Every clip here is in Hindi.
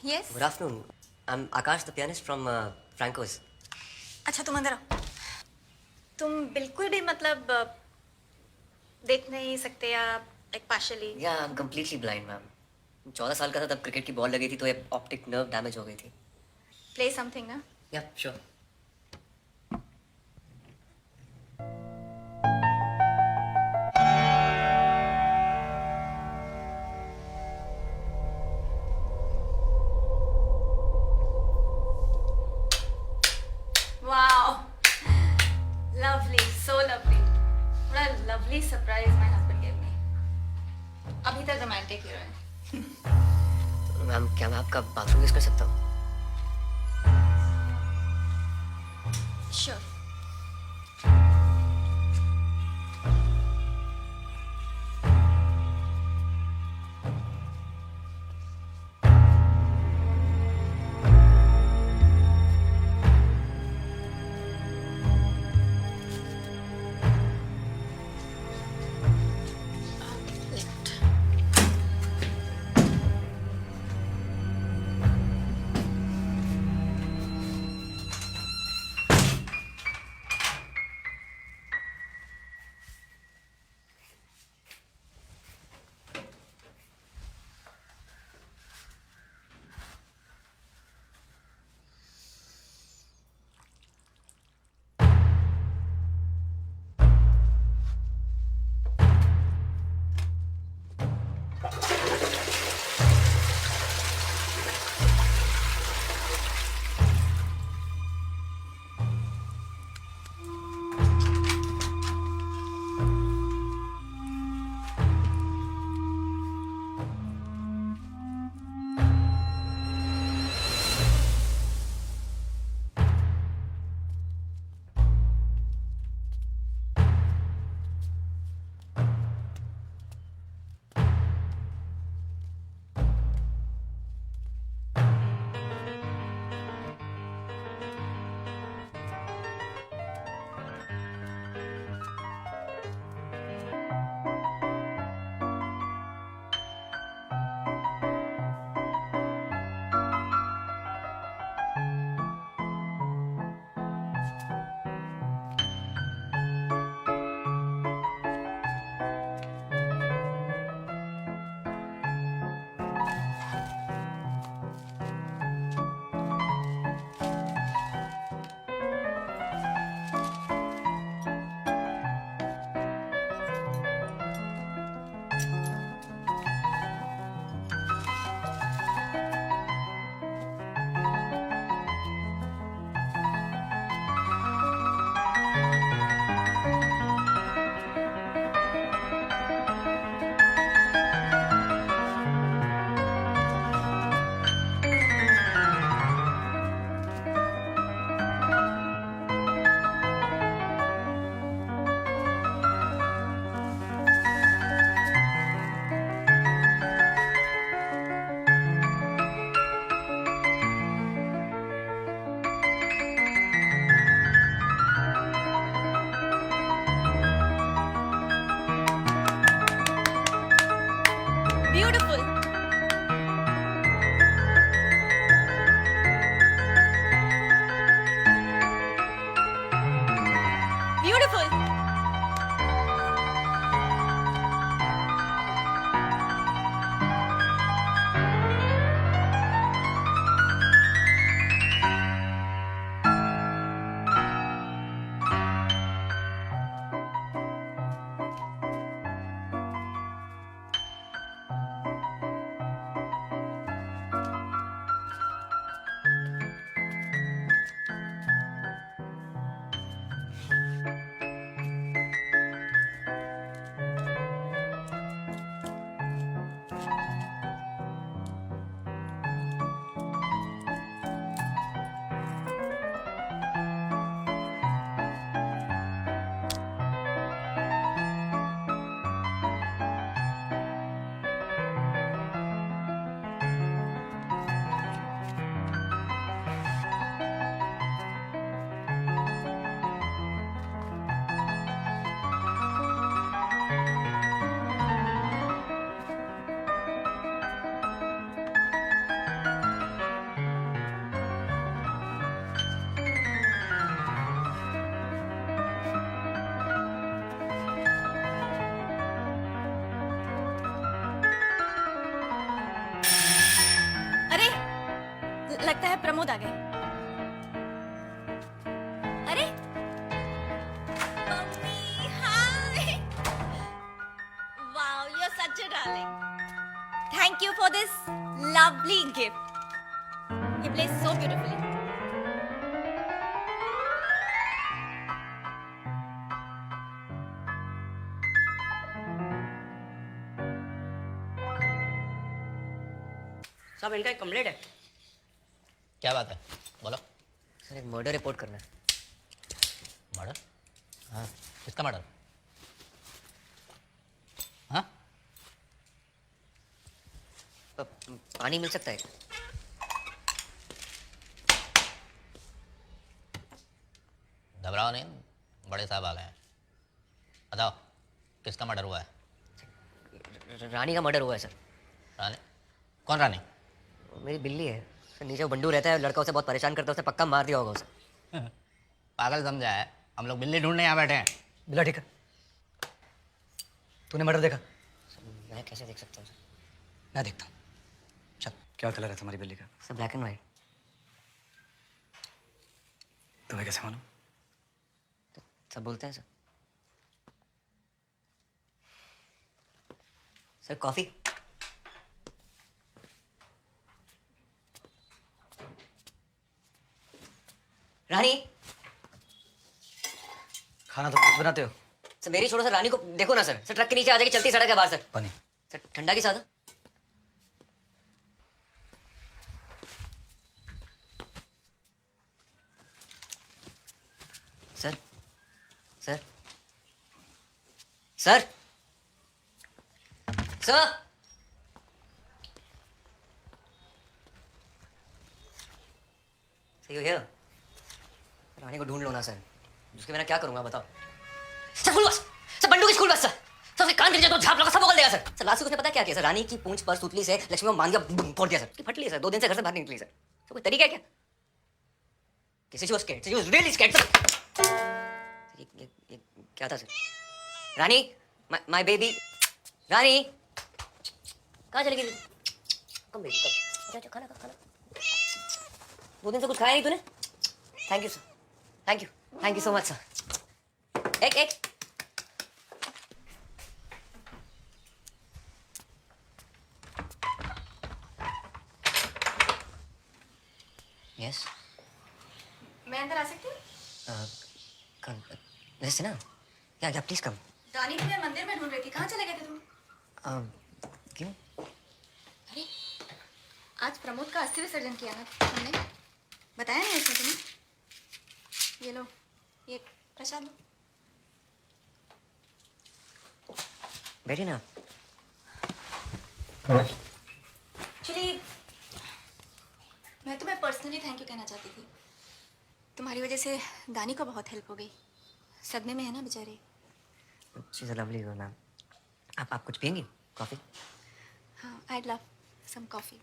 Yes. Good afternoon. I'm Akash, the pianist from Franco's. अच्छा तुम अंदर आओ। तुम बिल्कुल भी मतलब देख नहीं सकते या एक partially? Yeah, I'm completely blind, ma'am. 14 साल का था तब क्रिकेट की बॉल लगी थी तो ये ऑप्टिक नर्व डैमेज हो गई थी. प्ले समथिंग ना। Yeah, sure. Wow, lovely, so lovely. What a lovely surprise my husband give me. अभी तक रोमांटिक हीरो है। मैम, क्या मैं आपका बाथरूम यूज कर सकता हूँ? Sure. Beautiful. Beautiful. darling. Thank you for this lovely gift. He plays so beautifully. सब इनका कंप्लीट है। क्या बात है, बोलो। सर एक मर्डर रिपोर्ट करना है। मर्डर? हाँ, किसका मर्डर? हाँ, पानी मिल सकता है? घबराओ नहीं, बड़े साहब आ गए हैं। बताओ, किसका मर्डर हुआ है? रानी का मर्डर हुआ है सर। रानी? कौन रानी? मेरी बिल्ली है सर, नीचे वो बंडू रहता है, लड़का उसे बहुत परेशान करता है, उसे पक्का मार दिया होगा उसे। पागल समझा है, हम लोग बिल्ली ढूंढने यहाँ बैठे हैं। बिल्ला ठीक है। तूने मर्डर देखा? सर मैं कैसे देख सकता हूँ सर? मैं देखता हूँ। चल, क्या कलर है तुम्हारी बिल्ली का? Sir black and white. तुम्हें कैसे मालूम? सब बोलते हैं सर। Sir coffee. रानी। खाना तो खुद बनाते हो? सर मेरी छोड़ो सर, रानी को देखो ना सर। सर ट्रक के नीचे आ जाएगी, चलती सड़क है बाहर सर। पानी। सर ठंडा के साथ। सर सर सर सर सही हो गया। रानी को ढूंढ लो ना सर, उसके बिना क्या करूंगा बताओ। Sir school bus, sir Bandu की स्कूल बस सर। सर उसके कान गिर जाए तो झाप लगा सब उगल देगा सर। सर लास्ट उसने पता क्या किया सर? रानी की पूंछ पर सुतली से लक्ष्मी को मान दिया, फोड़ दिया सर। उसकी फटली है सर, 2 दिन से घर से बाहर नहीं निकली सर। तो कोई तरीका है क्या? किसी से scared, she was really scared sir. ये क्या था सर? Rani, my baby. रानी कहाँ चली गई? Come baby come. अच्छा खाना खा, खाना। 2 दिन से कुछ खाया नहीं तूने? Thank you sir, thank you so much sir. एक यस। मैं अंदर आ सकती हूँ? कम वैसे ना, क्या प्लीज कम। रानी को मैं मंदिर में ढूंढ रही थी, कहाँ चले गए थे तुम? क्यों? अरे आज प्रमोद का अस्थि विसर्जन किया ना तुमने, बताया नहीं उसने तुम्हें? ये लो, ये प्रसाद लो। बैठिए ना। एक्चुअली मैं तुम्हें पर्सनली थैंक यू कहना चाहती थी। तुम्हारी वजह से दानी को बहुत हेल्प हो गई। सदमे में है ना बेचारे। She is a lovely girl ma'am. आप कुछ पियेंगी? कॉफी? हाँ, I love some coffee.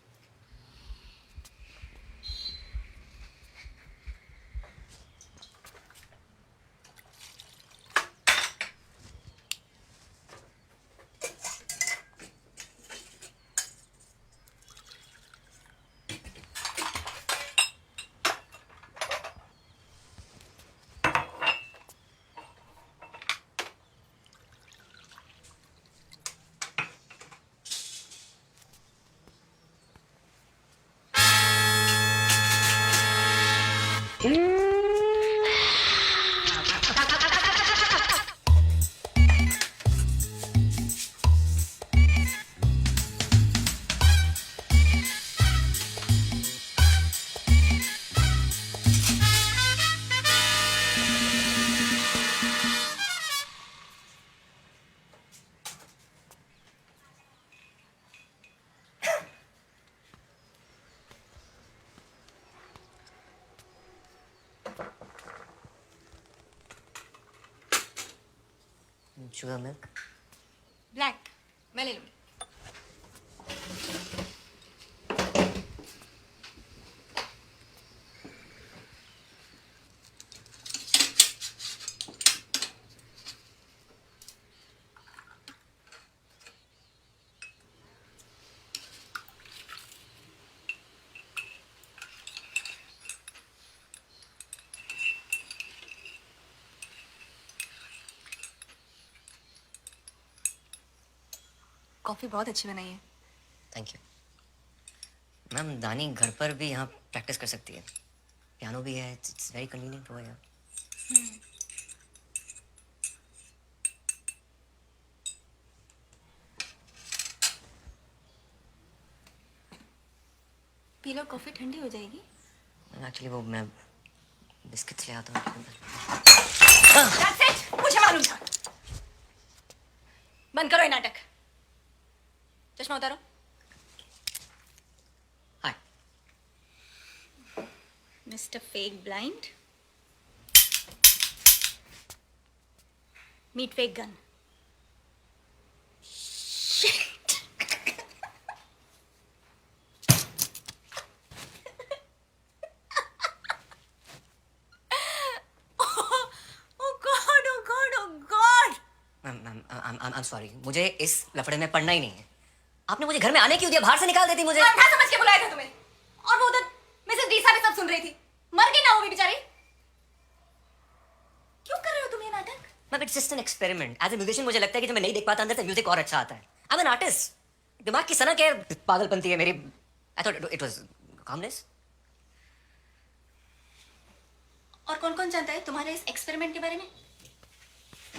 Sugar milk? Black, मैं ले लूँगी। कॉफ़ी बहुत अच्छी बनाई है। Thank you ma'am. दानी घर पर भी यहाँ प्रैक्टिस कर सकती है, पियानो भी है, it's very convenient for her. P low, coffee ठंडी हो जाएगी। एक्चुअली वो मैं बिस्किट्स ले आता हूँ। That's it! मुझे मालूम था। बंद करो ये नाटक। चश्मा उतारो। Hi. Mister fake blind, meet fake gun. I'm sorry, मुझे इस लफड़े में पढ़ना ही नहीं है। आपने मुझे घर में आने क्यों दिया? बाहर से निकाल देती मुझे। अंधा समझ के बुलाया था तुम्हें, और वो उधर मिसेस दीसा भी सब सुन रही थी। मर गई ना वो भी बेचारी। क्यों कर रहे हो तुम ये नाटक? मैं it's just an experiment. As a musician मुझे लगता है कि जब मैं नहीं देख पाता अंदर से म्यूजिक और अच्छा आता है। I am an artist. दिमाग की सनक है, पागलपंती है मेरी। I thought it was calmness. और कौन कौन जानता है तुम्हारे इस एक्सपेरिमेंट के बारे में?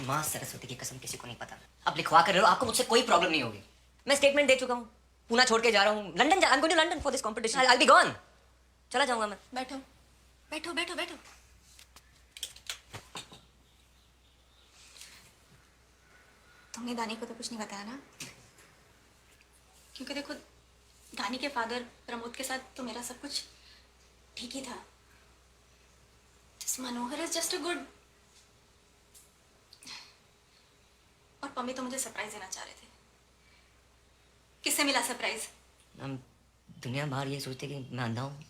माँ सरस्वती की कसम किसी को नहीं पता। अब लिखवा कर रहे हो, आपको मुझसे कोई प्रॉब्लम नहीं होगी। मैं स्टेटमेंट दे चुका हूँ, पूना छोड़ के जा रहा हूँ London. I am going to London for this competition. I will be gone. चला जाऊंगा मैं। बैठो बैठो बैठो बैठो। तुमने दानी को तो कुछ नहीं बताया ना? क्योंकि देखो, दानी के फादर प्रमोद के साथ तो मेरा सब कुछ ठीक ही था। This Manohar is just a good. और पम्मी तो मुझे सरप्राइज देना चाह रहे थे। किससे मिला सरप्राइज? हम दुनिया बाहर ये सोचते कि मैं अंधा हूँ,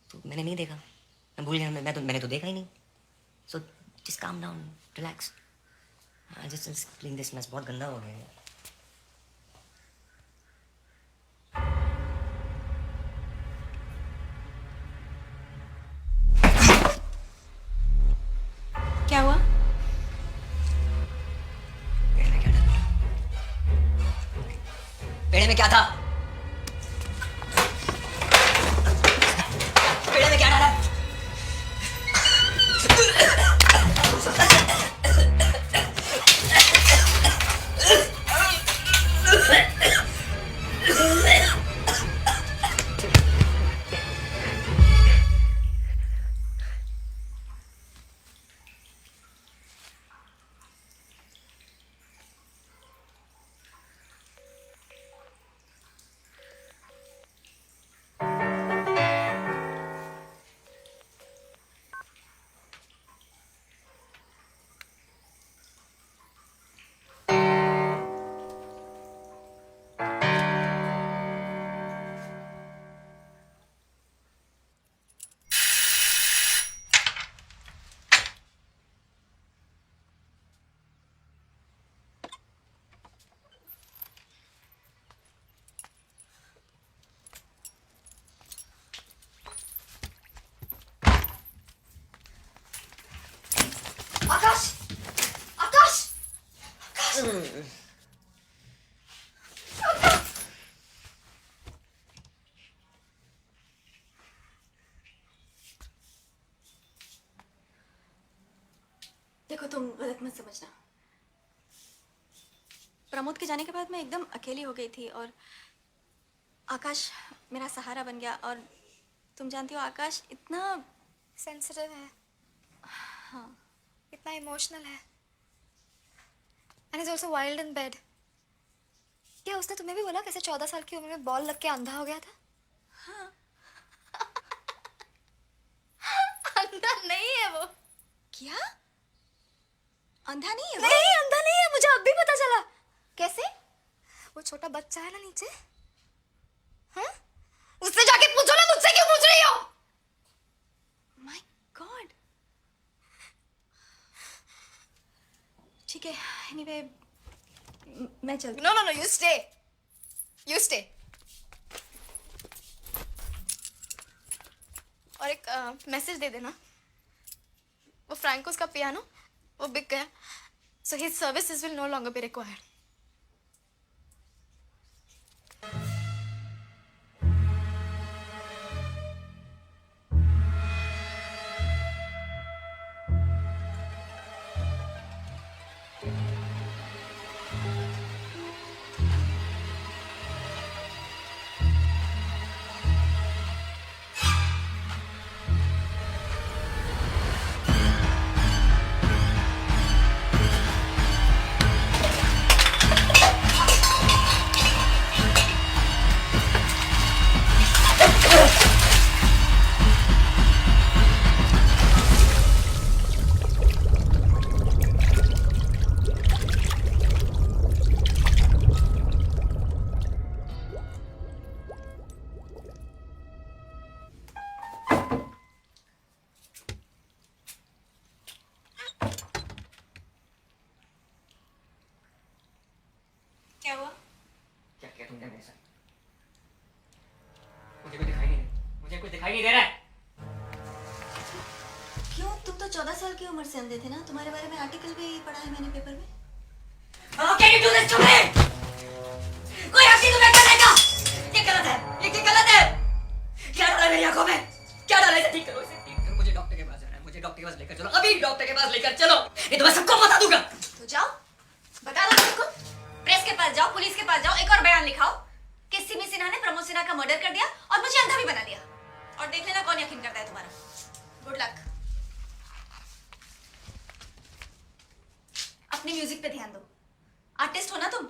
तो मैंने नहीं देखा। मैं भूल गया। मैंने तो देखा ही नहीं। So just calm down, relax. I just clean this mess. बहुत गंदा हो गया है। क्या हुआ? पेड़े में क्या था? पेड़े में क्या डाला? आकाश! आकाश! देखो, तुम गलत मत समझना। प्रमोद के जाने के बाद मैं एकदम अकेली हो गई थी, और आकाश मेरा सहारा बन गया। और तुम जानती हो, आकाश इतना सेंसिटिव है, हाँ, इतना इमोशनल है, and is also wild in bed. क्या उसने तुम्हें भी बोला कैसे 14 साल की उम्र में बॉल लग के अंधा हो गया था? हाँ। अंधा नहीं है वो। क्या? अंधा नहीं है वो? नहीं, अंधा नहीं है, मुझे अब भी पता चला। कैसे? वो छोटा बच्चा है ना नीचे, हाँ? उससे जाके पूछो ना, मुझसे क्यों पूछ रही हो? My god. ठीक है, एनीवे मैं चलती। No no no, you stay, you stay. और एक मैसेज दे देना, वो फ्रैंकोस का पियानो वो बिक गया, so his services will no longer be required. साल की उम्र से अंधे थे ना? तुम्हारे बारे में आर्टिकल भी पढ़ा है मैंने पेपर में। How can you do this to me? कोई हंसी तुम्हें करेगा? ये गलत है, ये गलत है। क्या डाला है मेरी आंखों में? क्या डाला है? इसे ठीक करो, इसे ठीक करो। मुझे डॉक्टर के पास जाना है, मुझे डॉक्टर के पास लेकर चलो, अभी डॉक्टर के पास लेकर चलो, नहीं तो मैं सबको बता दूंगा। तो जाओ, बता दो सबको। प्रेस के पास जाओ, पुलिस के पास जाओ, एक और बयान लिखाओ कि सिमी सिन्हा ने प्रमोद सिन्हा का मर्डर कर दिया और मुझे अंधा भी बना दिया। और देख लेना कौन यकीन करता है तुम्हारा। Good luck. अपनी म्यूजिक पे ध्यान दो। आर्टिस्ट हो ना तुम?